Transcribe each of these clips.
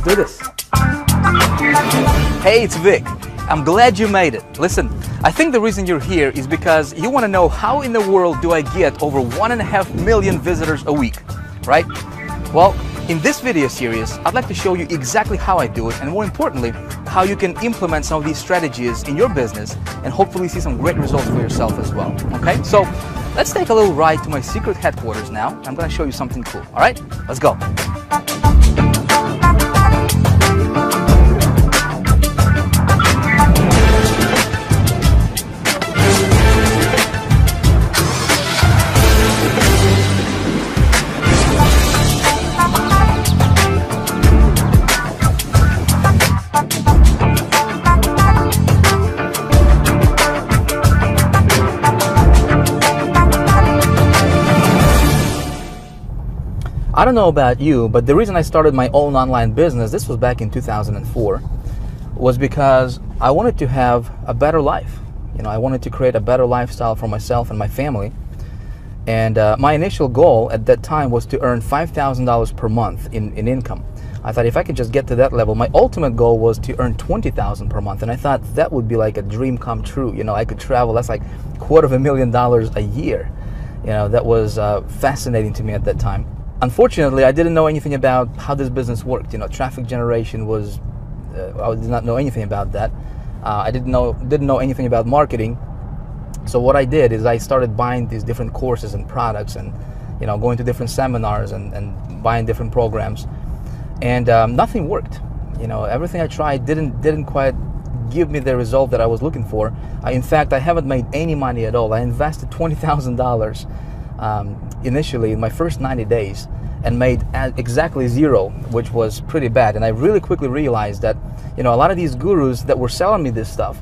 Let's do this. Hey, it's Vic. I'm glad you made it. Listen, I think the reason you're here is because you want to know how in the world do I get over 1.5 million visitors a week, right? Well, in this video series, I'd like to show you exactly how I do it, and more importantly, how you can implement some of these strategies in your business and hopefully see some great results for yourself as well, okay? So let's take a little ride to my secret headquarters now. I'm going to show you something cool, all right? Let's go. I don't know about you, but the reason I started my own online business, this was back in 2004, was because I wanted to have a better life. You know, I wanted to create a better lifestyle for myself and my family. And my initial goal at that time was to earn $5,000 per month in income. I thought if I could just get to that level, my ultimate goal was to earn $20,000 per month. And I thought that would be like a dream come true. You know, I could travel, that's like $250,000 a year. You know, that was fascinating to me at that time. Unfortunately, I didn't know anything about how this business worked. You know, traffic generation was, I did not know anything about that. I didn't know anything about marketing. So what I did is I started buying these different courses and products and, you know, going to different seminars and buying different programs. And nothing worked. You know, everything I tried didn't quite give me the result that I was looking for. In fact, I haven't made any money at all. I invested $20,000 initially in my first 90 days and made exactly zero, which was pretty bad. And I really quickly realized that, you know, a lot of these gurus that were selling me this stuff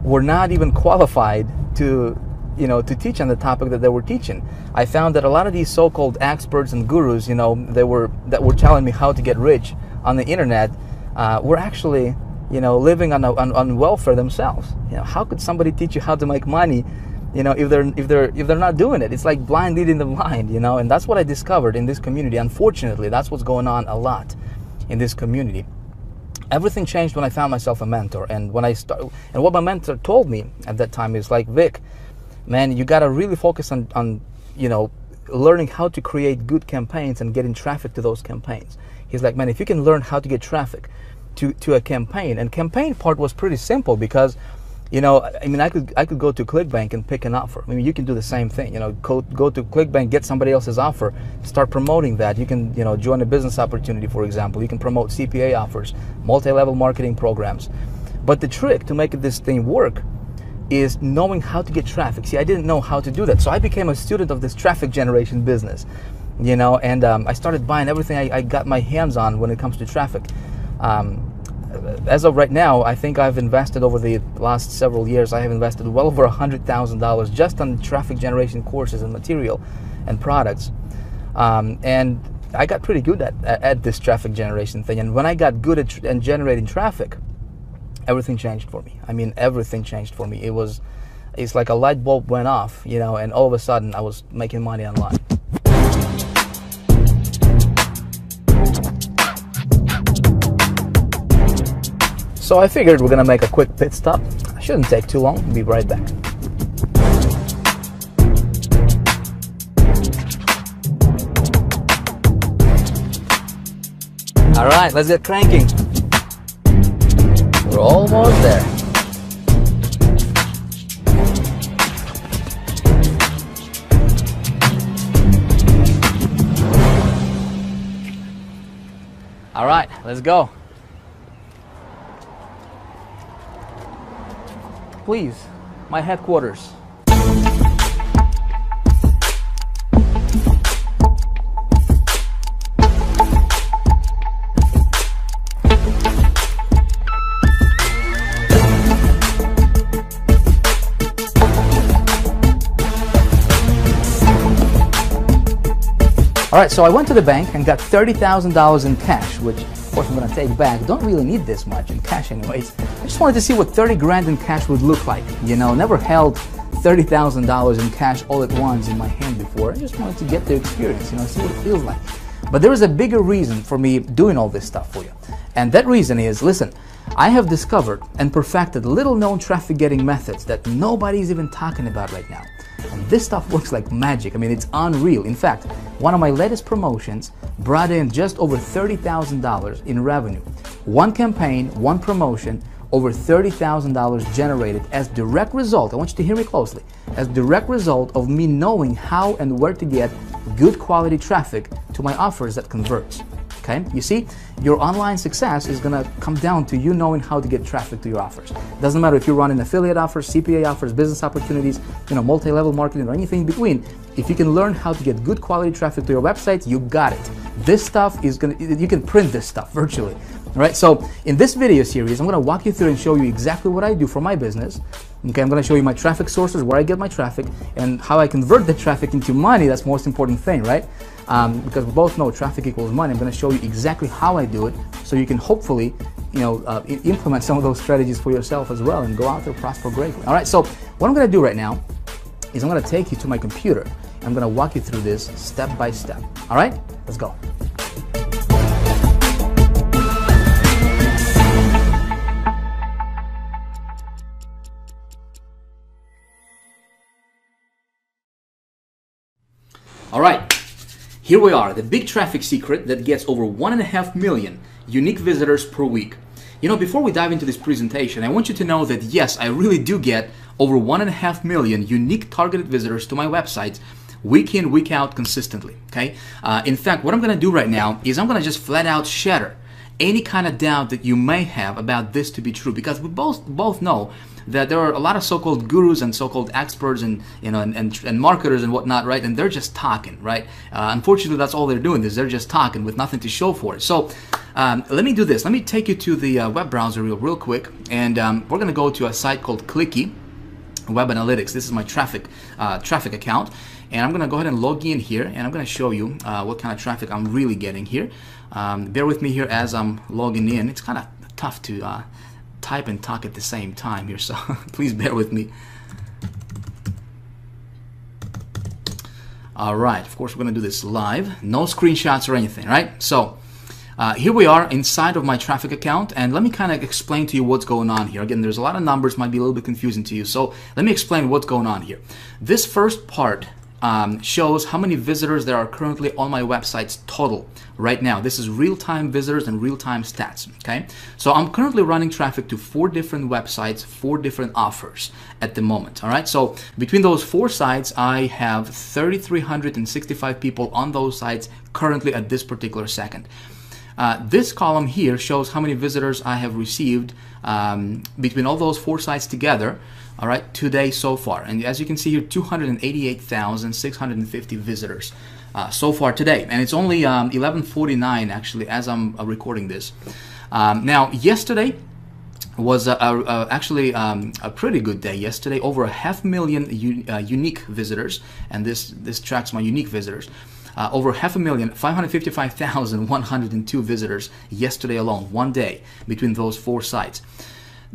were not even qualified to, you know, to teach on the topic that they were teaching. I found that a lot of these so-called experts and gurus, you know, that were telling me how to get rich on the internet, were actually, you know, living on welfare themselves. You know, how could somebody teach you how to make money, you know, if they're not doing it? It's like blind leading the blind, you know. And that's what I discovered in this community. Unfortunately, that's what's going on a lot in this community. Everything changed when I found myself a mentor, and when I started, and what my mentor told me at that time is like, Vic, man, you got to really focus on you know, learning how to create good campaigns and getting traffic to those campaigns. He's like, man, if you can learn how to get traffic to a campaign, and campaign part was pretty simple because, you know, I mean, I could go to Clickbank and pick an offer. I mean, you can do the same thing. You know, go to Clickbank, get somebody else's offer, start promoting that. You can, you know, join a business opportunity, for example. You can promote CPA offers, multi-level marketing programs. But the trick to make this thing work is knowing how to get traffic. See, I didn't know how to do that, so I became a student of this traffic generation business. You know, and I started buying everything I got my hands on when it comes to traffic. As of right now, I think I've invested over the last several years, I have invested well over $100,000 just on traffic generation courses and material and products. And I got pretty good at this traffic generation thing. And when I got good at generating traffic, everything changed for me. I mean, everything changed for me. It's like a light bulb went off, you know, and all of a sudden I was making money online. So I figured we're gonna make a quick pit stop. Shouldn't take too long. Be right back. All right, let's get cranking. We're almost there. All right, let's go. Please, my headquarters. All right, so I went to the bank and got $30,000 in cash, which of course I'm gonna take back. Don't really need this much in cash anyways. I just wanted to see what 30 grand in cash would look like. You know, never held $30,000 in cash all at once in my hand before. I just wanted to get the experience, you know, see what it feels like. But there is a bigger reason for me doing all this stuff for you. And that reason is, listen, I have discovered and perfected little known traffic getting methods that nobody's even talking about right now. And this stuff works like magic. I mean, it's unreal. In fact, one of my latest promotions brought in just over $30,000 in revenue. One campaign, one promotion, over $30,000 generated as direct result, I want you to hear me closely, as direct result of me knowing how and where to get good quality traffic to my offers that converts. Okay, you see, your online success is gonna come down to you knowing how to get traffic to your offers. Doesn't matter if you're running affiliate offers, CPA offers, business opportunities, multi-level marketing or anything in between. If you can learn how to get good quality traffic to your website, you got it. This stuff is you can print this stuff virtually. All right, so in this video series, I'm gonna walk you through and show you exactly what I do for my business. Okay, I'm gonna show you my traffic sources, where I get my traffic, and how I convert the traffic into money. That's the most important thing, right? Because we both know traffic equals money. I'm gonna show you exactly how I do it, so you can hopefully, implement some of those strategies for yourself as well and go out there, prosper greatly. All right, so what I'm gonna do right now is I'm gonna take you to my computer. I'm gonna walk you through this step by step. All right, let's go. All right, here we are, the big traffic secret that gets over 1.5 million unique visitors per week. Before we dive into this presentation, I want you to know that yes, I really do get over 1.5 million unique targeted visitors to my website week in, week out consistently, okay? In fact, what I'm gonna do right now is I'm gonna just flat out shatter any kind of doubt that you may have about this to be true, because we both know that there are a lot of so-called gurus and so-called experts and and marketers and whatnot, right? And they're just talking, right? Unfortunately, that's all they're doing is they're just talking with nothing to show for it. So let me do this. Let me take you to the web browser real quick, and we're gonna go to a site called Clicky Web Analytics. This is my traffic account, and I'm gonna go ahead and log in here, and I'm gonna show you what kind of traffic I'm really getting here. Bear with me here as I'm logging in. It's kind of tough to type and talk at the same time here, so please bear with me. All right, of course we're gonna do this live, no screenshots or anything, right? So here we are inside of my traffic account, and let me kind of explain to you what's going on here. Again, there's a lot of numbers, might be a little bit confusing to you, so let me explain what's going on here. This first part shows how many visitors there are currently on my websites total right now. This is real-time visitors and real-time stats, okay? So I'm currently running traffic to 4 different websites, 4 different offers at the moment, all right? So between those 4 sites, I have 3,365 people on those sites currently at this particular second. This column here shows how many visitors I have received between all those 4 sites together, all right, today so far. And as you can see here, 288,650 visitors so far today. And it's only 11:49 actually as I'm recording this. Now, yesterday was actually a pretty good day yesterday. Over 500,000 unique visitors, and this tracks my unique visitors. Over 500,000, 555,102 visitors yesterday alone, one day between those 4 sites.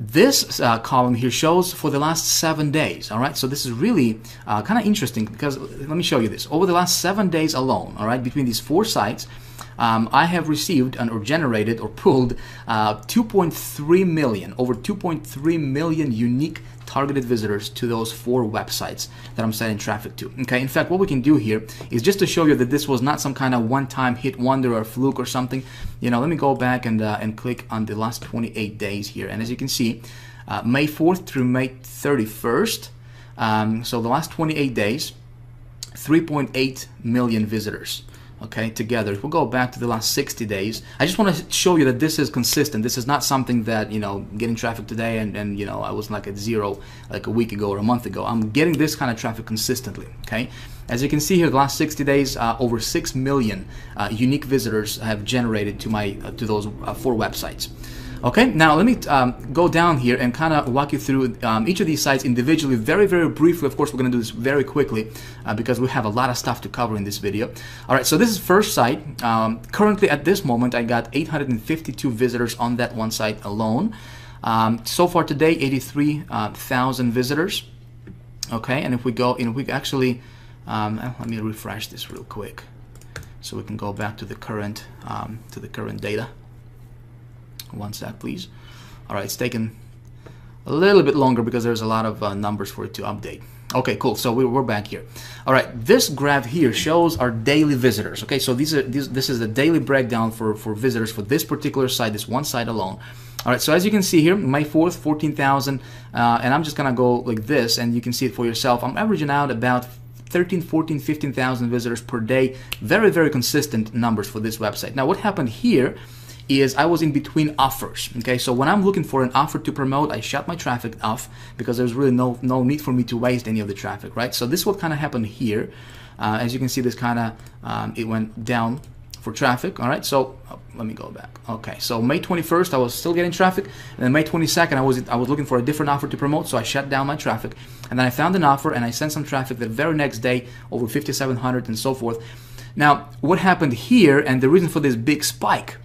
This column here shows for the last 7 days, all right? So this is really kind of interesting, because let me show you this. Over the last 7 days alone, all right, between these 4 sites, I have received or generated or pulled 2.3 million, over 2.3 million unique targeted visitors to those 4 websites that I'm sending traffic to. Okay, in fact, what we can do here is just to show you that this was not some kind of one-time hit wonder or fluke or something. Let me go back and click on the last 28 days here, and as you can see, May 4th through May 31st, so the last 28 days, 3.8 million visitors. Okay, together. If we go back to the last 60 days, I just want to show you that this is consistent. This is not something that, getting traffic today and I was like at 0 like a week ago or a month ago. I'm getting this kind of traffic consistently, okay? As you can see here, the last 60 days, over 6 million unique visitors have generated to to those 4 websites. Okay, now let me go down here and kind of walk you through each of these sites individually, very briefly. Of course, we're going to do this very quickly because we have a lot of stuff to cover in this video. All right, so this is first site. Currently, at this moment, I got 852 visitors on that one site alone. So far today, 83,000 visitors. Okay, and if we go, we actually, let me refresh this real quick so we can go back to the current data. One sec, please. All right, it's taken a little bit longer because there's a lot of numbers for it to update. Okay, cool. So we're back here. All right, this graph here shows our daily visitors. Okay, so this is the daily breakdown for visitors for this particular site, this one site alone. All right, so as you can see here, May 4th, 14,000, and I'm just gonna go like this, and you can see it for yourself. I'm averaging out about 13, 14, 15,000 visitors per day. Very, very consistent numbers for this website. Now, what happened here is I was in between offers. Okay, so when I'm looking for an offer to promote, I shut my traffic off because there's really no need for me to waste any of the traffic, right? So this is what kind of happened here. As you can see, this kind of it went down for traffic. All right, so let me go back. Okay, so May 21st I was still getting traffic, and then May 22nd I was looking for a different offer to promote, so I shut down my traffic, and then I found an offer and I sent some traffic the very next day, over 5,700 and so forth. Now, what happened here, and the reason for this big spike,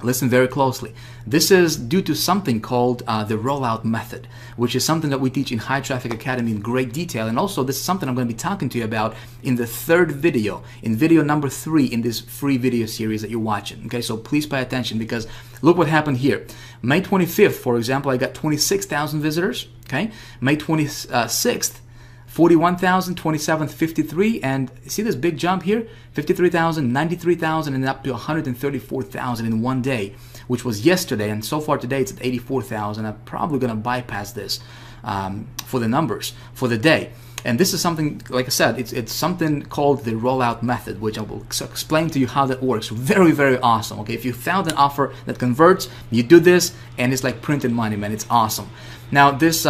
listen very closely. This is due to something called the rollout method, which is something that we teach in High Traffic Academy in great detail. And also, this is something I'm going to be talking to you about in the third video, in video number 3 in this free video series that you're watching. Okay, so please pay attention, because look what happened here. May 25th, for example, I got 26,000 visitors. Okay, May 26th, 41,000, 27th, 53, and see this big jump here? 53,000, 93,000, and up to 134,000 in one day, which was yesterday, and so far today it's at 84,000. I'm probably going to bypass this for the numbers for the day. And this is something, like I said, it's something called the rollout method, which I will explain to you how that works. Very, very awesome. Okay, if you found an offer that converts, you do this, and it's like printed money, man. It's awesome. Now this.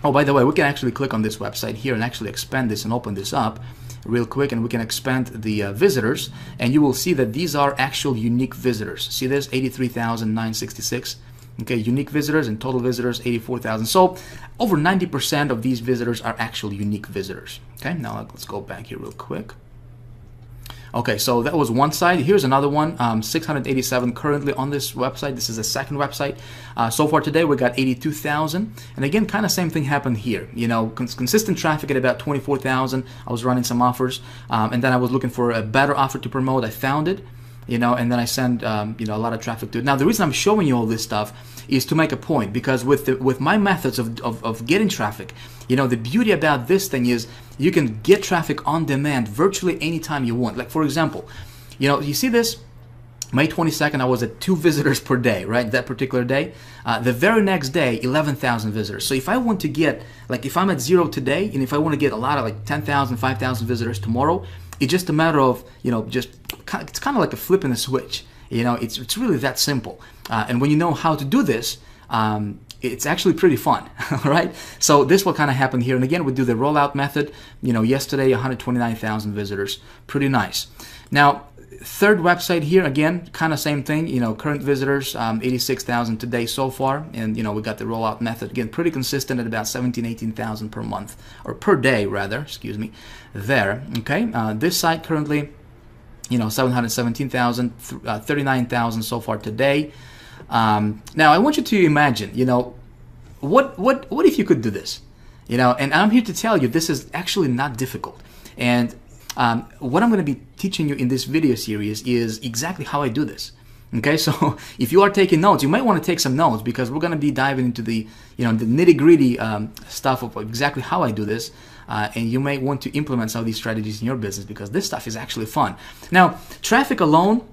Oh, by the way, we can actually click on this website here and actually expand this and open this up real quick, and we can expand the visitors, and you will see that these are actual unique visitors. See this? 83,966. Okay, unique visitors, and total visitors 84,000. So over 90% of these visitors are actual unique visitors. Okay, now let's go back here real quick. Okay, so that was one side. Here's another one, 687 currently on this website. This is the second website. So far today, we got 82,000. And again, kind of same thing happened here. You know, consistent traffic at about 24,000. I was running some offers, and then I was looking for a better offer to promote. I found it, you know, and then I sent, you know, a lot of traffic to it. Now, the reason I'm showing you all this stuff is to make a point, because with my methods of getting traffic, you know, the beauty about this thing is you can get traffic on demand virtually anytime you want. Like, for example, you know, you see this? May 22nd, I was at 2 visitors per day, right? That particular day. The very next day, 11,000 visitors. So if I want to get, like, if I'm at 0 today, and if I want to get a lot of like 10,000, 5,000 visitors tomorrow, it's just a matter of, you know, just it's kind of like a flipping a switch. You know, it's really that simple. And when you know how to do this, it's actually pretty fun, right? So this will kind of happen here. And again, we do the rollout method. You know, yesterday, 129,000 visitors. Pretty nice. Now, third website here, again, kind of same thing. You know, current visitors, 86,000 today so far. And, you know, we got the rollout method. Again, pretty consistent at about 17, 18,000 per month, or per day, rather, excuse me, there. Okay, this site currently, you know, 717,000, 39,000 so far today. Now, I want you to imagine, you know, what if you could do this? You know, and I'm here to tell you this is actually not difficult. And what I'm going to be teaching you in this video series is exactly how I do this. Okay, so if you are taking notes, you might want to take some notes, because we're going to be diving into the, you know, the nitty-gritty stuff of exactly how I do this. And you may want to implement some of these strategies in your business, because this stuff is actually fun. Now, traffic alone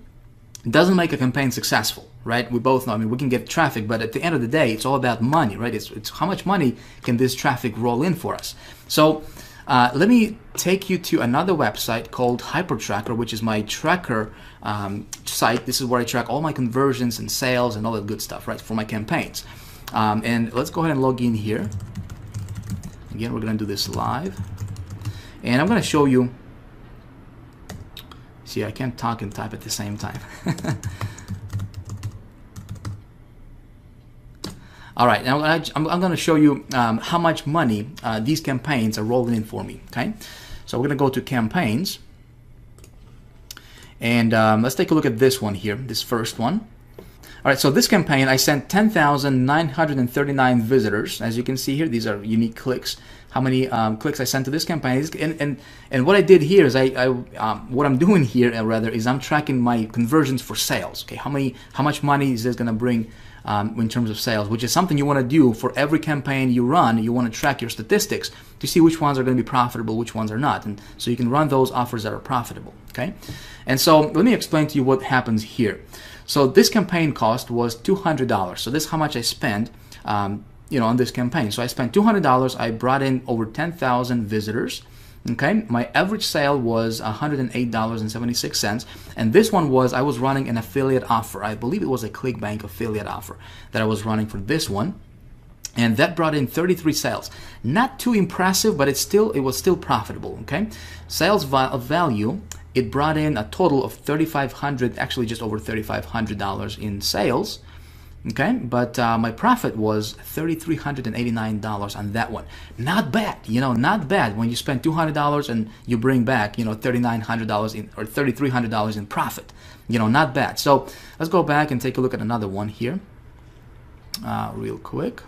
doesn't make a campaign successful, right? We both know, I mean, we can get traffic, but at the end of the day, it's all about money, right? It's how much money can this traffic roll in for us. So let me take you to another website called HyperTracker, which is my tracker site. This is where I track all my conversions and sales and all that good stuff, right, for my campaigns. And let's go ahead and log in here. Again, we're going to do this live. And I'm going to show you. See, I can't talk and type at the same time. All right, now I'm going to show you how much money these campaigns are rolling in for me. Okay, so we're going to go to campaigns, and let's take a look at this one here, this first one. All right, so this campaign, I sent 10,939 visitors. As you can see here, these are unique clicks. How many clicks I sent to this campaign. And what I did here is what I'm doing here rather is I'm tracking my conversions for sales. Okay, how much money is this going to bring in terms of sales, which is something you want to do for every campaign you run. You want to track your statistics to see which ones are going to be profitable, which ones are not, and so you can run those offers that are profitable. Okay, and so let me explain to you what happens here. So this campaign cost was $200. So this is how much I spent, on this campaign. So I spent $200. I brought in over 10,000 visitors. Okay, my average sale was $108.76, and this one was I was running an affiliate offer. I believe it was a Clickbank affiliate offer that I was running for this one, and that brought in 33 sales. Not too impressive, but it was still profitable. Okay, sales value. It brought in a total of $3,500, actually just over $3,500 in sales. Okay, but my profit was $3,389 on that one. Not bad, not bad when you spend $200 and you bring back, $3,900 in or $3,300 in profit. Not bad. So let's go back and take a look at another one here, real quick.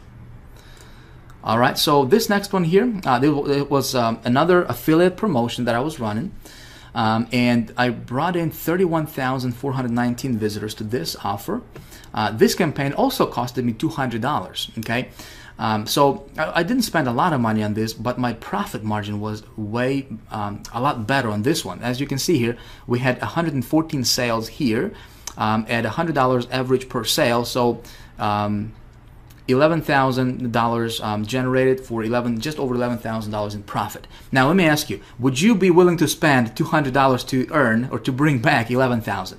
All right, so this next one here, it was another affiliate promotion that I was running. And I brought in 31,419 visitors to this offer. This campaign also costed me $200. Okay, so I didn't spend a lot of money on this, but my profit margin was way a lot better on this one. As you can see here, we had 114 sales here at $100 average per sale. So $11,000 generated for just over $11,000 in profit. Now let me ask you, would you be willing to spend $200 to earn or to bring back $11,000?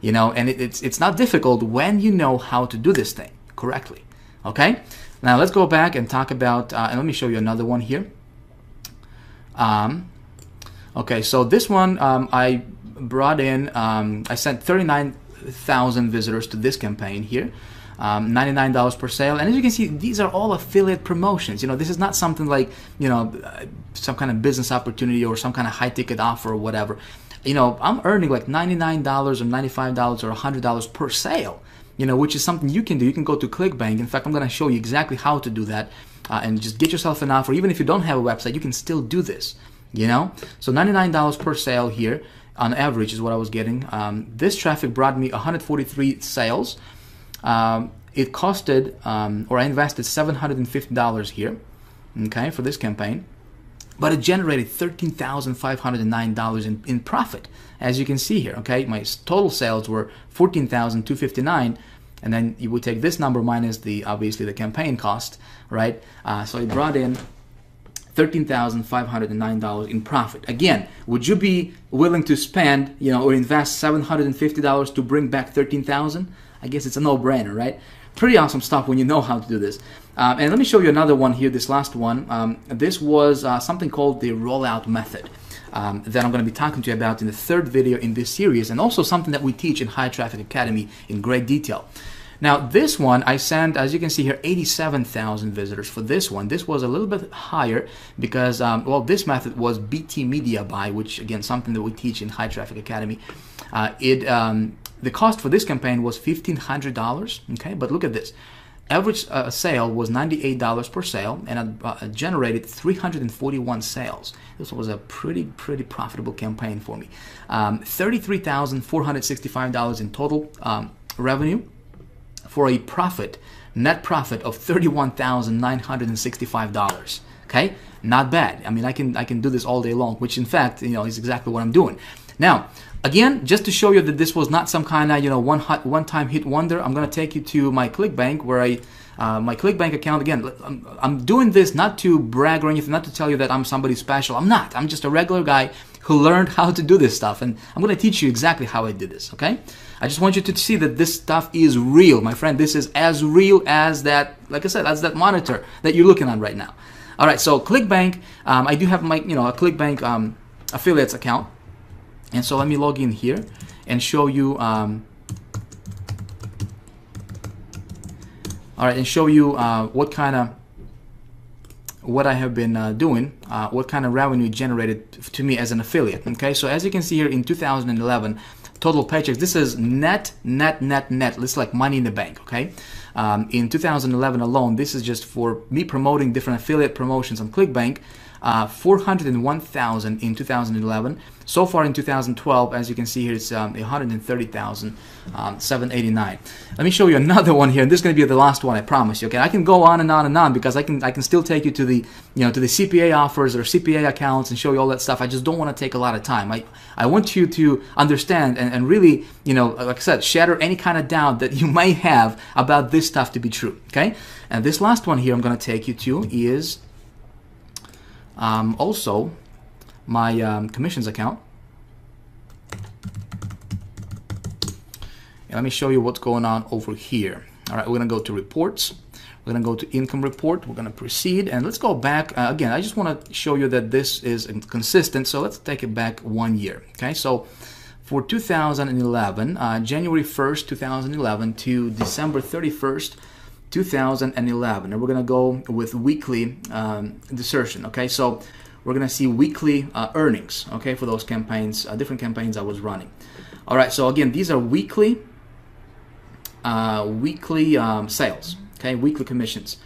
And it's not difficult when you know how to do this thing correctly. Okay, now let's go back and talk about and let me show you another one here. Okay, so this one I brought in I sent 39,000 visitors to this campaign here. $99 per sale, and as you can see, these are all affiliate promotions. This is not something like some kind of business opportunity or some kind of high ticket offer or whatever. I'm earning like $99 or $95 or $100 per sale, which is something you can do. You can go to Clickbank. In fact, I'm going to show you exactly how to do that and just get yourself an offer. Even if you don't have a website, you can still do this. So $99 per sale here on average is what I was getting. This traffic brought me 143 sales. It costed, or I invested $750 here, okay, for this campaign, but it generated $13,509 in profit, as you can see here. Okay, my total sales were $14,259, and then you would take this number minus obviously the campaign cost, right? So it brought in $13,509 in profit. Again, would you be willing to spend, or invest $750 to bring back $13,000? I guess it's a no-brainer, right? Pretty awesome stuff when you know how to do this. And let me show you another one here, this last one. This was something called the rollout method that I'm going to be talking to you about in the third video in this series, and also something that we teach in High Traffic Academy in great detail. Now, this one, I sent, as you can see here, 87,000 visitors for this one. This was a little bit higher because, well, this method was BT Media Buy, which, again, something that we teach in High Traffic Academy. The cost for this campaign was $1,500, okay? But look at this. Average sale was $98 per sale, and I generated 341 sales. This was a pretty profitable campaign for me. $33,465 in total revenue for a net profit of $31,965. Okay, not bad. I mean, I can do this all day long, which in fact, is exactly what I'm doing. Now, again, just to show you that this was not some kind of one-time hit wonder, I'm going to take you to my Clickbank, where my Clickbank account. Again, I'm doing this not to brag or anything, not to tell you that I'm somebody special. I'm not. I'm just a regular guy who learned how to do this stuff, and I'm going to teach you exactly how I did this. Okay? I just want you to see that this stuff is real, my friend. This is as real as that, like I said, as that monitor that you're looking at right now. All right. So Clickbank, I do have my a Clickbank affiliates account. And so let me log in here and show you, all right, and show you what I have been doing, what kind of revenue generated to me as an affiliate. Okay, so as you can see here, in 2011, total paychecks. This is net. This is like money in the bank, okay? In 2011 alone, this is just for me promoting different affiliate promotions on Clickbank. 401,000 in 2011. So far in 2012, as you can see here, it's 130,789. Let me show you another one here, and this is going to be the last one, I promise you. Okay, I can go on and on and on because I can still take you to the to the CPA offers or CPA accounts and show you all that stuff. I just don't want to take a lot of time. I want you to understand and really, like I said, shatter any kind of doubt that you may have about this stuff to be true. Okay, and this last one here I'm going to take you to is also my commissions account. And let me show you what's going on over here. All right, we're going to go to reports. We're going to go to income report. We're going to proceed, and let's go back again. I just want to show you that this is consistent, so let's take it back 1 year. Okay, so for 2011, January 1st, 2011 to December 31st, 2011, and we're going to go with weekly insertion. Okay, so we're going to see weekly earnings, okay, for those campaigns, different campaigns I was running. All right, so again, these are weekly sales, okay, weekly commissions.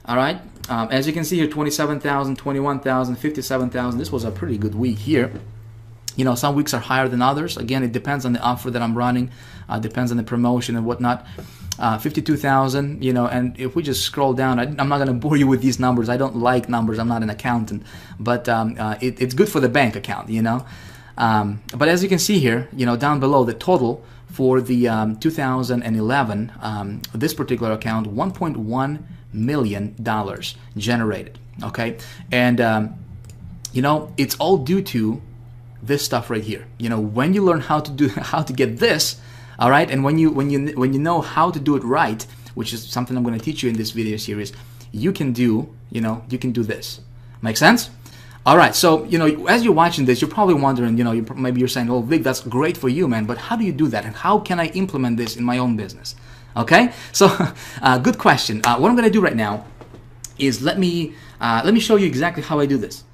All right, as you can see here, 27,000, 21,000, 57,000. This was a pretty good week here. Some weeks are higher than others. Again, it depends on the offer that I'm running, depends on the promotion and whatnot. 52,000, and if we just scroll down, I'm not going to bore you with these numbers. I don't like numbers. I'm not an accountant, but it's good for the bank account, But as you can see here, down below, the total for the 2011, this particular account, $1.1 million generated, okay? And, it's all due to this stuff right here. When you learn how to get this, all right, and when you know how to do it right, which is something I'm going to teach you in this video series, you can do this. Make sense? All right, so as you're watching this, you're probably wondering, maybe you're saying, "Oh, Vic, that's great for you, man, but how do you do that, and how can I implement this in my own business?" Okay, so good question. What I'm going to do right now is let me show you exactly how I do this.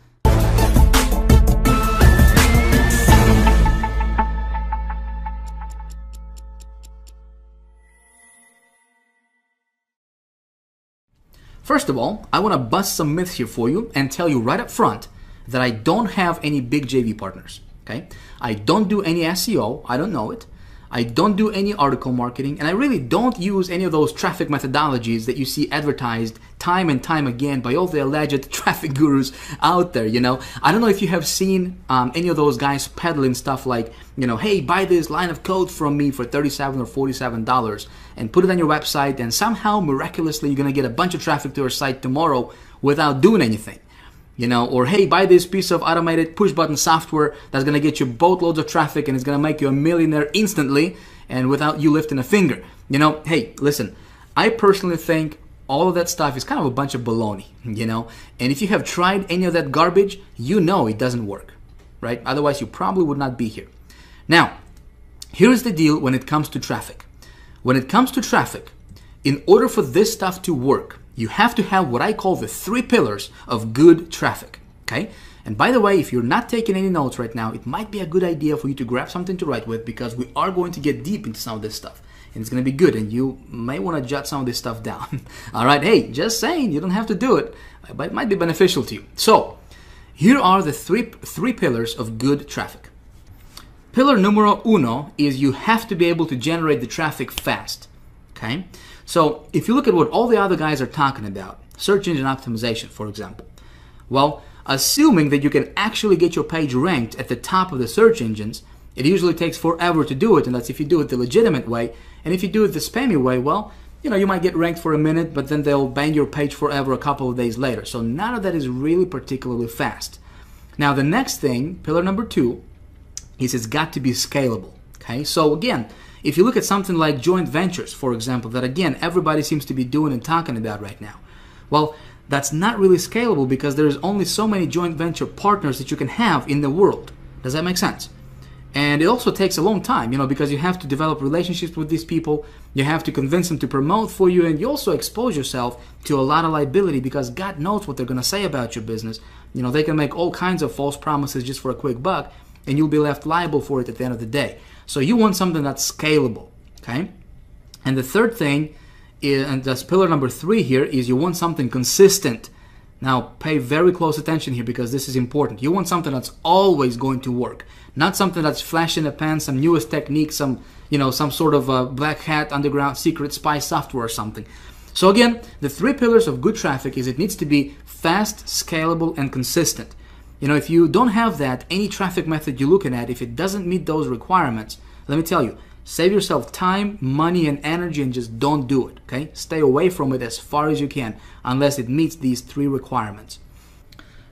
First of all, I want to bust some myths here for you and tell you right up front that I don't have any big JV partners, okay? I don't do any SEO, I don't know it. I don't do any article marketing, and I really don't use any of those traffic methodologies that you see advertised time and time again by all the alleged traffic gurus out there, I don't know if you have seen any of those guys peddling stuff like, hey, buy this line of code from me for $37 or $47 and put it on your website, and somehow, miraculously, you're going to get a bunch of traffic to your site tomorrow without doing anything. Or hey, buy this piece of automated push button software that's going to get you boatloads of traffic and it's going to make you a millionaire instantly and without you lifting a finger. Hey, listen, I personally think all of that stuff is kind of a bunch of baloney, and if you have tried any of that garbage, it doesn't work, right? Otherwise, you probably would not be here. Now, here's the deal when it comes to traffic. When it comes to traffic, in order for this stuff to work, you have to have what I call the 3 pillars of good traffic, okay? And by the way, if you're not taking any notes right now, it might be a good idea for you to grab something to write with, because we are going to get deep into some of this stuff. And it's going to be good, and you may want to jot some of this stuff down. All right, hey, just saying, you don't have to do it, but it might be beneficial to you. So, here are the three pillars of good traffic. Pillar numero uno is you have to be able to generate the traffic fast, okay? So if you look at what all the other guys are talking about, search engine optimization, for example, well, assuming that you can actually get your page ranked at the top of the search engines, it usually takes forever to do it, and that's if you do it the legitimate way. And if you do it the spammy way, well, you might get ranked for a minute, but then they'll ban your page forever a couple of days later. So none of that is really particularly fast. Now the next thing, pillar number 2, is it's got to be scalable, okay? So again, if you look at something like joint ventures, for example, that again, everybody seems to be doing and talking about right now, well, that's not really scalable because there's only so many joint venture partners that you can have in the world. Does that make sense? And it also takes a long time, because you have to develop relationships with these people, you have to convince them to promote for you, and you also expose yourself to a lot of liability because God knows what they're going to say about your business. They can make all kinds of false promises just for a quick buck. and you'll be left liable for it at the end of the day. So you want something that's scalable, okay? And the third thing is, and that's pillar number 3 here, is you want something consistent. Now, pay very close attention here because this is important. You want something that's always going to work, not something that's flash in the pan, some newest technique, some sort of black hat, underground, secret spy software or something. So again, the 3 pillars of good traffic is it needs to be fast, scalable, and consistent. If you don't have that, any traffic method you're looking at, if it doesn't meet those requirements, let me tell you, save yourself time, money, and energy, and just don't do it, okay? Stay away from it as far as you can unless it meets these 3 requirements.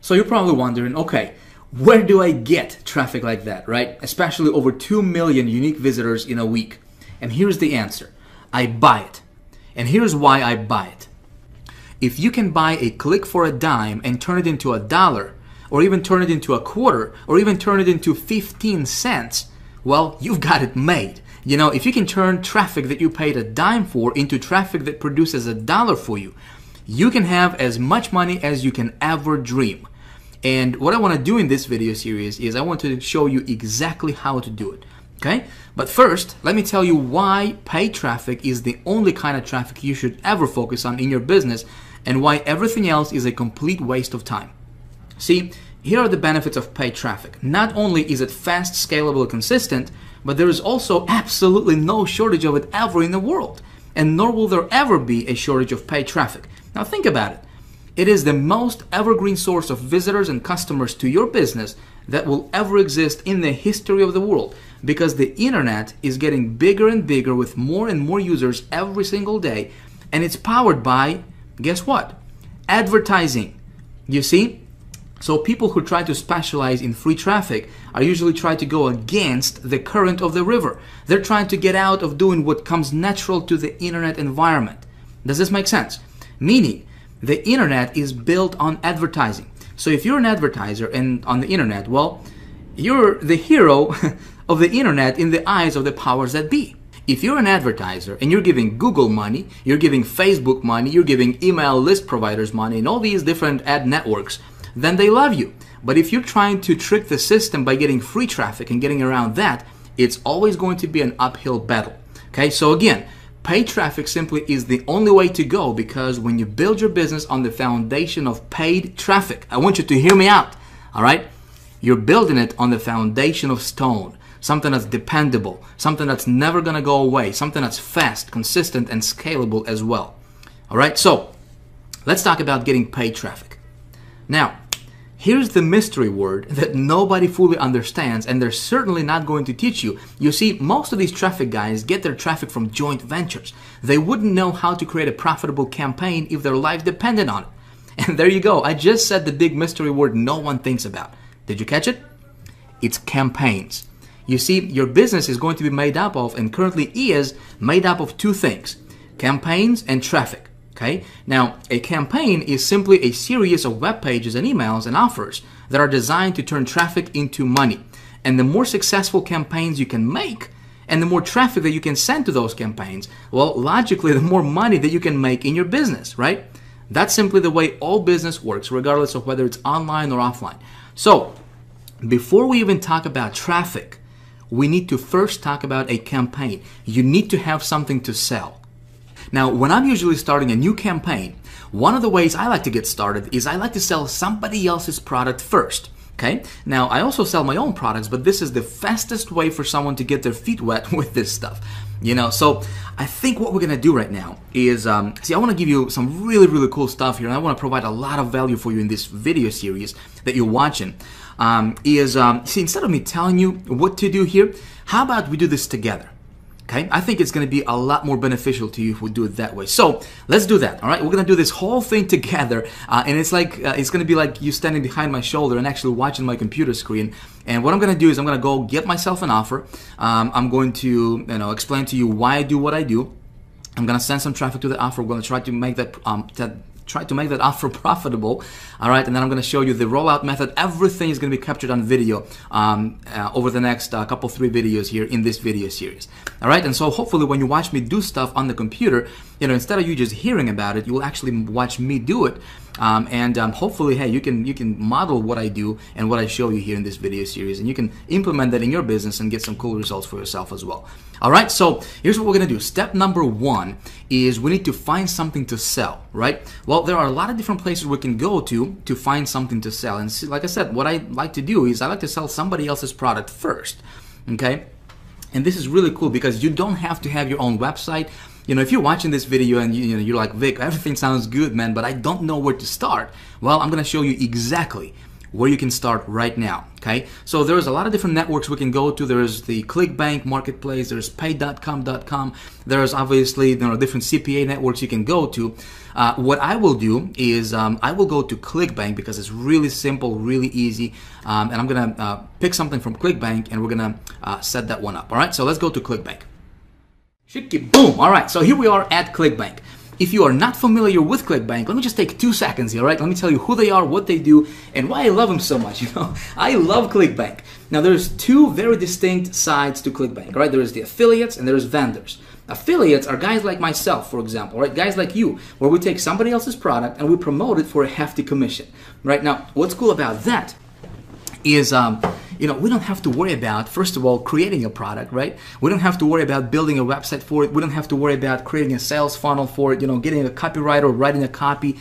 So you're probably wondering, okay, where do I get traffic like that, right? Especially over 2 million unique visitors in a week. And here's the answer. I buy it. And here's why I buy it. If you can buy a click for a dime and turn it into $1, or even turn it into a quarter, or even turn it into 15 cents, well, you've got it made. If you can turn traffic that you paid a dime for into traffic that produces $1 for you, you can have as much money as you can ever dream. And what I want to do in this video series is I want to show you exactly how to do it. Okay? But first, let me tell you why paid traffic is the only kind of traffic you should ever focus on in your business and why everything else is a complete waste of time. See, here are the benefits of paid traffic. Not only is it fast, scalable, and consistent, but there is also absolutely no shortage of it ever in the world. And nor will there ever be a shortage of paid traffic. Now think about it. It is the most evergreen source of visitors and customers to your business that will ever exist in the history of the world, because the internet is getting bigger and bigger with more and more users every single day, and it's powered by, guess what? Advertising. You see? So people who try to specialize in free traffic are usually trying to go against the current of the river. They're trying to get out of doing what comes natural to the internet environment. Does this make sense? Meaning, the internet is built on advertising. So if you're an advertiser and on the internet, well, you're the hero of the internet in the eyes of the powers that be. If you're an advertiser and you're giving Google money, you're giving Facebook money, you're giving email list providers money, and all these different ad networks, then they love you. But if you're trying to trick the system by getting free traffic and getting around that, it's always going to be an uphill battle. Okay, so again, paid traffic simply is the only way to go, because when you build your business on the foundation of paid traffic, I want you to hear me out, all right? You're building it on the foundation of stone, something that's dependable, something that's never gonna go away, something that's fast, consistent, and scalable as well. All right, so let's talk about getting paid traffic. Now, here's the mystery word that nobody fully understands, and they're certainly not going to teach you. You see, most of these traffic guys get their traffic from joint ventures. They wouldn't know how to create a profitable campaign if their life depended on it. And there you go. I just said the big mystery word no one thinks about. Did you catch it? It's campaigns. You see, your business is going to be made up of, and currently is, made up of 2 things: campaigns and traffic. Okay? Now, a campaign is simply a series of web pages and emails and offers that are designed to turn traffic into money. And the more successful campaigns you can make, and the more traffic that you can send to those campaigns, well, logically, the more money that you can make in your business, right? That's simply the way all business works, regardless of whether it's online or offline. So, before we even talk about traffic, we need to first talk about a campaign. You need to have something to sell. Now, when I'm usually starting a new campaign, one of the ways I like to get started is I like to sell somebody else's product first. Okay? Now, I also sell my own products, but this is the fastest way for someone to get their feet wet with this stuff. So I think what we're going to do right now is, I want to give you some really, really cool stuff here, and I want to provide a lot of value for you in this video series that you're watching. See, instead of me telling you what to do here, how about we do this together? Okay, I think it's going to be a lot more beneficial to you if we do it that way. So let's do that. All right, we're going to do this whole thing together, and it's like it's going to be like you standing behind my shoulder and actually watching my computer screen. And what I'm going to do is I'm going to go get myself an offer. I'm going to explain to you why I do what I do. I'm going to send some traffic to the offer. We're going to try to make that offer profitable. All right, and then I'm going to show you the rollout method. Everything is going to be captured on video over the next couple 3 videos here in this video series. All right, and so hopefully when you watch me do stuff on the computer, instead of you just hearing about it, you will actually watch me do it. Hopefully, hey, you can model what I do and what I show you here in this video series, and you can implement that in your business and get some cool results for yourself as well. All right, so here's what we're gonna do. Step number one is we need to find something to sell, right? Well, there are a lot of different places we can go to find something to sell. And like I said, what I like to do is I like to sell somebody else's product first, okay? And this is really cool because you don't have to have your own website. You know, if you're watching this video and you're like, Vic, everything sounds good, man, but I don't know where to start. Well, I'm gonna show you exactly where you can start right now, okay? So there's a lot of different networks we can go to. There's the Clickbank Marketplace, there's pay.com.com, there's obviously different CPA networks you can go to. What I will do is I will go to Clickbank because it's really simple, really easy, and I'm gonna pick something from Clickbank and we're gonna set that one up, all right? So let's go to Clickbank. Shiki boom! All right, so here we are at Clickbank. If you are not familiar with Clickbank, let me just take 2 seconds here, right? Let me tell you who they are, what they do, and why I love them so much. I love Clickbank. Now, there's 2 very distinct sides to Clickbank, right? There's the affiliates and there's vendors. Affiliates are guys like myself, for example, right? Guys like you, where we take somebody else's product and we promote it for a hefty commission, right? Now, what's cool about that is, we don't have to worry about, first of all, creating a product, right? We don't have to worry about building a website for it. We don't have to worry about creating a sales funnel for it, getting a copywriter, writing a copy,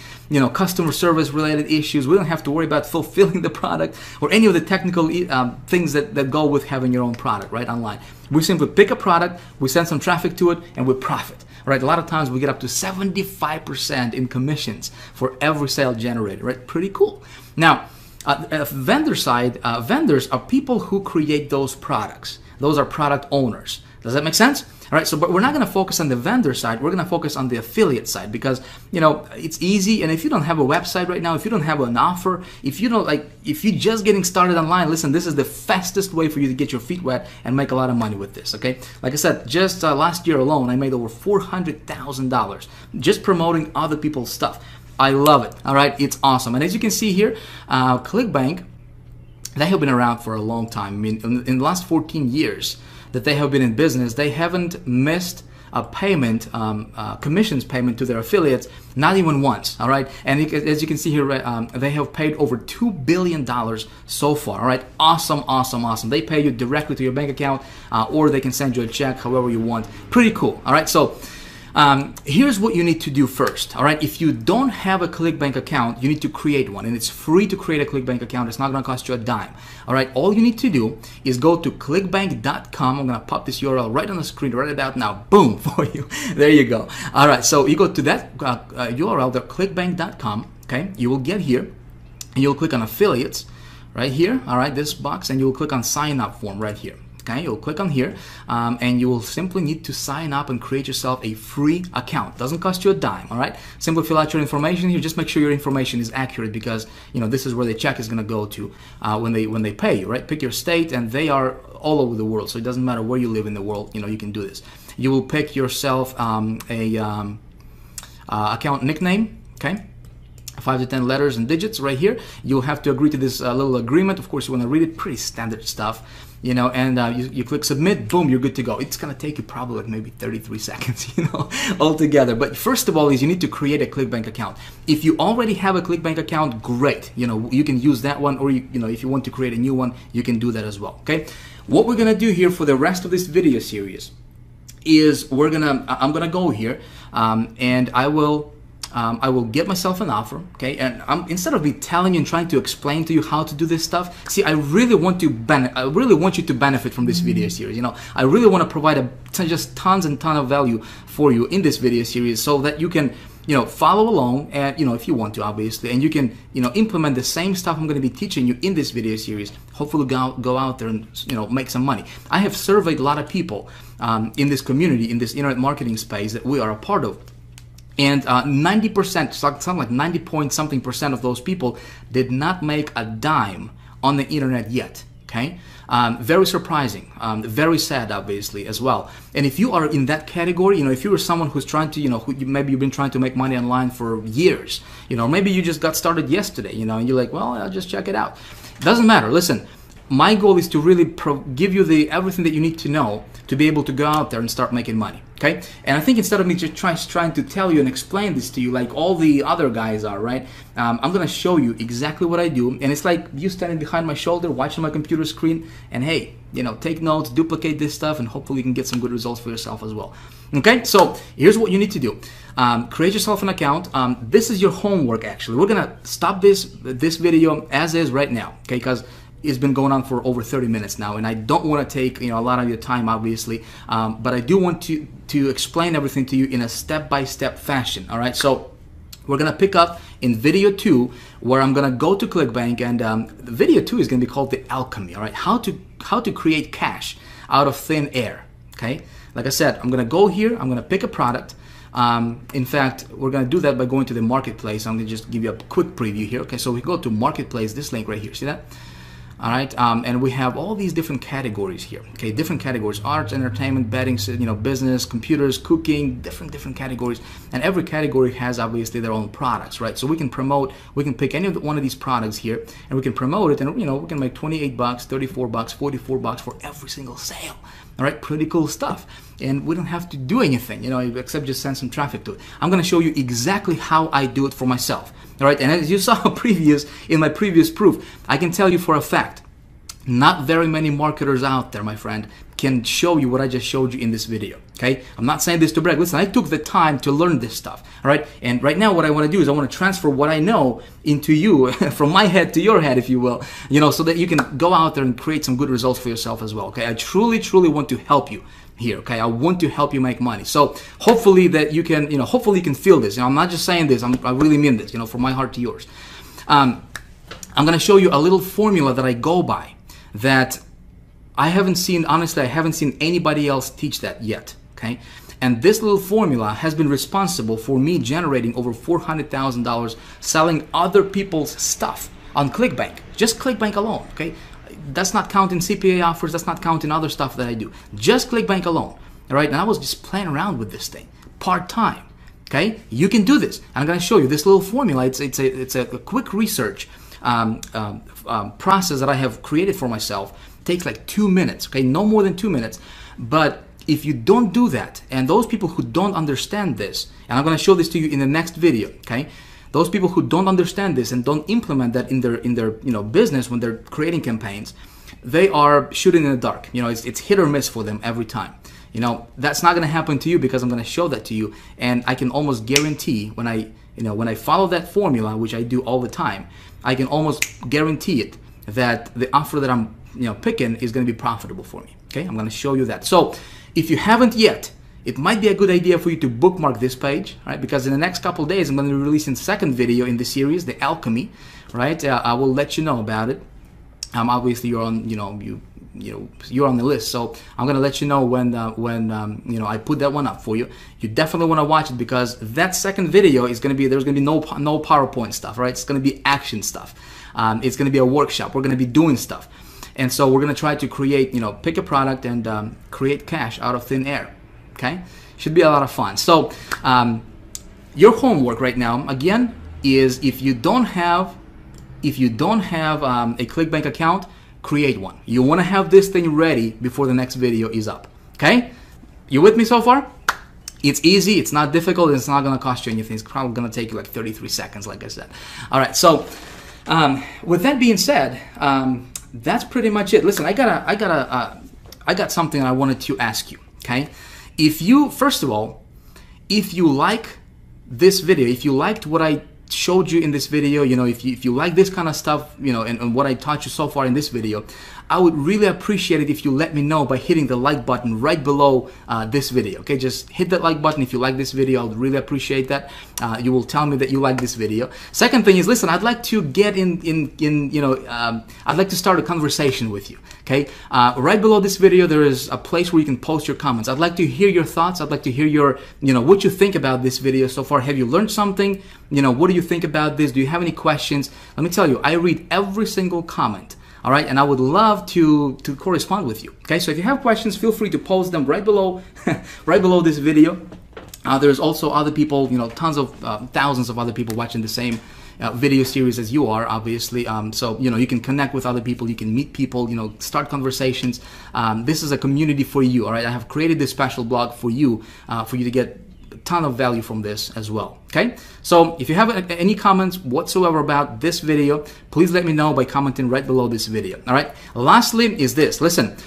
customer service related issues. We don't have to worry about fulfilling the product or any of the technical things that go with having your own product, right, online. We simply pick a product, we send some traffic to it, and we profit, right? A lot of times we get up to 75% in commissions for every sale generated, right? Pretty cool. Now, vendor side, vendors are people who create those products. Those are product owners. Does that make sense? All right, so but we're not going to focus on the vendor side. We're going to focus on the affiliate side because, it's easy. And if you don't have a website right now, if you don't have an offer, if you're just getting started online, listen, this is the fastest way for you to get your feet wet and make a lot of money with this, okay? Like I said, just last year alone, I made over $400,000 just promoting other people's stuff. I love it. All right, it's awesome. And as you can see here, Clickbank, they have been around for a long time. I mean, in the last 14 years that they have been in business, they haven't missed a payment, commissions payment to their affiliates, not even once. All right, and as you can see here, they have paid over $2 billion so far. All right, awesome, awesome, awesome. They pay you directly to your bank account, or they can send you a check, however you want. Pretty cool. All right, so. Here's what you need to do first, all right? If you don't have a Clickbank account, you need to create one, and it's free to create a Clickbank account. It's not going to cost you a dime, all right? All you need to do is go to clickbank.com. I'm going to pop this URL right on the screen right about now. Boom, for you. There you go. All right, so you go to that URL, the clickbank.com, okay? You will get here, and you'll click on affiliates right here, all right, this box, and you'll click on sign up form right here. Okay, you'll click on here and you will simply need to sign up and create yourself a free account. Doesn't cost you a dime, all right? Simply fill out your information here. Just make sure your information is accurate because, this is where the check is going to go to when they pay you, right? Pick your state, and they are all over the world, so it doesn't matter where you live in the world, you can do this. You will pick yourself a account nickname, okay? 5 to 10 letters and digits right here. You'll have to agree to this little agreement. Of course, you want to read it. Pretty standard stuff, and you click submit. Boom, you're good to go. It's gonna take you probably like maybe 33 seconds, altogether. But first of all, is you need to create a Clickbank account. If you already have a Clickbank account, great. You can use that one, or if you want to create a new one, you can do that as well. Okay. What we're gonna do here for the rest of this video series is I'm gonna go here, and I will get myself an offer, okay? And instead of me telling you and trying to explain to you how to do this stuff, see, I really want you to benefit from this video series. I really want to provide just tons and tons of value for you in this video series, so that you can, follow along, and if you want to, obviously, and you can, implement the same stuff I'm going to be teaching you in this video series. Hopefully, go out there and make some money. I have surveyed a lot of people in this community, in this internet marketing space that we are a part of. And 90%, something like 90 point something percent of those people did not make a dime on the internet yet, okay? Very surprising, very sad, obviously, as well. And if you are in that category, if you are someone who's trying to, maybe you've been trying to make money online for years, maybe you just got started yesterday, and you're like, well, I'll just check it out. Doesn't matter, listen. My goal is to really give you everything that you need to know to be able to go out there and start making money. Okay, and I think instead of me just trying to tell you and explain this to you like all the other guys are, right? I'm gonna show you exactly what I do, and it's like you standing behind my shoulder, watching my computer screen, and hey, you know, take notes, duplicate this stuff, and hopefully you can get some good results for yourself as well. Okay, so here's what you need to do: create yourself an account. This is your homework. Actually, we're gonna stop this video as is right now, okay? Because it's been going on for over 30 minutes now, and I don't want to take, you know, a lot of your time, obviously, but I do want to explain everything to you in a step-by-step fashion. All right, so we're gonna pick up in video 2, where I'm gonna go to Clickbank, and video 2 is gonna be called the alchemy. All right, how to create cash out of thin air. Okay, like I said, I'm gonna go here, I'm gonna pick a product. In fact, we're gonna do that by going to the marketplace. I'm gonna just give you a quick preview here. Okay, so we go to marketplace, this link right here, see that? All right, and we have all these different categories here. Okay, different categories: arts, entertainment, betting, you know, business, computers, cooking, different categories. And every category has obviously their own products, right? So we can promote, we can pick any one of these products here, and we can promote it, and you know, we can make 28 bucks, 34 bucks, 44 bucks for every single sale. All right, pretty cool stuff. And we don't have to do anything, you know, except just send some traffic to it. I'm gonna show you exactly how I do it for myself. All right, and as you saw in my previous proof, I can tell you for a fact, not very many marketers out there, my friend, can show you what I just showed you in this video. Okay, I'm not saying this to brag. Listen, I took the time to learn this stuff. All right, and right now what I want to do is I want to transfer what I know into you, from my head to your head, if you will, you know, so that you can go out there and create some good results for yourself as well. Okay, I truly want to help you here. Okay, I want to help you make money. So hopefully that you can, you know, hopefully you can feel this. You know, I'm not just saying this. I really mean this. You know, from my heart to yours. I'm going to show you a little formula that I go by that I haven't seen. Honestly, I haven't seen anybody else teach that yet. Okay, and this little formula has been responsible for me generating over $400,000 selling other people's stuff on Clickbank. Just Clickbank alone. Okay. That's not counting CPA offers, that's not counting other stuff that I do. Just Clickbank alone, all right? And I was just playing around with this thing, part-time, okay? You can do this. And I'm gonna show you this little formula. It's a quick research process that I have created for myself. It takes like 2 minutes, okay? No more than 2 minutes. But if you don't do that, and those people who don't understand this, and I'm gonna show this to you in the next video, okay? Those people who don't understand this and don't implement that in their you know, business when they're creating campaigns, they are shooting in the dark. You know, it's hit or miss for them every time. You know, that's not going to happen to you because I'm going to show that to you, and I can almost guarantee when I follow that formula, which I do all the time, I can almost guarantee it that the offer that I'm, you know, picking is going to be profitable for me. Okay, I'm going to show you that. So if you haven't yet, it might be a good idea for you to bookmark this page, right? Because in the next couple of days, I'm going to be releasing the second video in the series, the alchemy, right? I will let you know about it. Obviously, you're on, you know, you're on the list, so I'm going to let you know when you know, I put that one up for you. You definitely want to watch it because that second video is going to be, there's going to be no PowerPoint stuff, right? It's going to be action stuff. It's going to be a workshop. We're going to be doing stuff, and so we're going to try to create, you know, pick a product and create cash out of thin air. Okay, should be a lot of fun. So your homework right now, again, is if you don't have a Clickbank account, create one. You want to have this thing ready before the next video is up. Okay, you with me so far? It's easy, it's not difficult, it's not going to cost you anything. It's probably going to take you like 33 seconds, like I said. All right, so with that being said, that's pretty much it. Listen, I got something I wanted to ask you. Okay. If you, first of all, if you like this video, if you liked what I showed you in this video, you know, if you like this kind of stuff, you know, and what I taught you so far in this video, I would really appreciate it if you let me know by hitting the like button right below this video. Okay, just hit that like button if you like this video. I would really appreciate that. You will tell me that you like this video. Second thing is, listen, I'd like to get in you know, I'd like to start a conversation with you. Okay, right below this video there is a place where you can post your comments. I'd like to hear your thoughts. I'd like to hear your, you know, what you think about this video so far. Have you learned something? You know, what do you think about this? Do you have any questions? Let me tell you, I read every single comment. All right, and I would love to correspond with you. Okay, so if you have questions, feel free to post them right below, right below this video. There's also other people, you know, tons of thousands of other people watching the same, video series as you are, obviously. So you can connect with other people, you can meet people, start conversations. This is a community for you. All right, I have created this special blog for you to get a ton of value from this as well. Okay, so if you have any comments whatsoever about this video, please let me know by commenting right below this video. All right, lastly is this. Listen,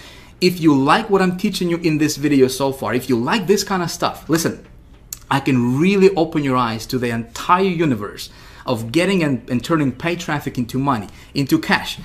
if you like what I'm teaching you in this video so far, if you like this kind of stuff, listen, I can really open your eyes to the entire universe of getting and turning paid traffic into money, into cash,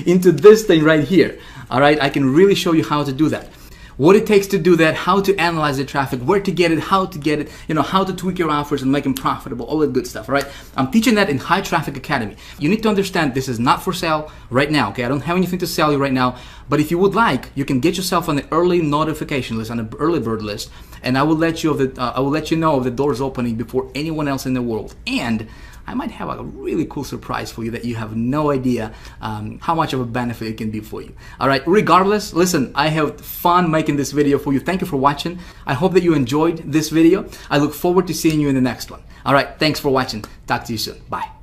into this thing right here. All right, I can really show you how to do that. What it takes to do that, how to analyze the traffic, where to get it, how to get it, how to tweak your offers and make them profitable, all that good stuff, all right? I'm teaching that in High Traffic Academy. You need to understand this is not for sale right now, okay? I don't have anything to sell you right now, but if you would like, you can get yourself on the early notification list, on the early bird list, and I will let you know of the doors opening before anyone else in the world. And I might have a really cool surprise for you that you have no idea how much of a benefit it can be for you. All right, regardless, listen, I have fun making this video for you. Thank you for watching. I hope that you enjoyed this video. I look forward to seeing you in the next one. All right, thanks for watching. Talk to you soon. Bye.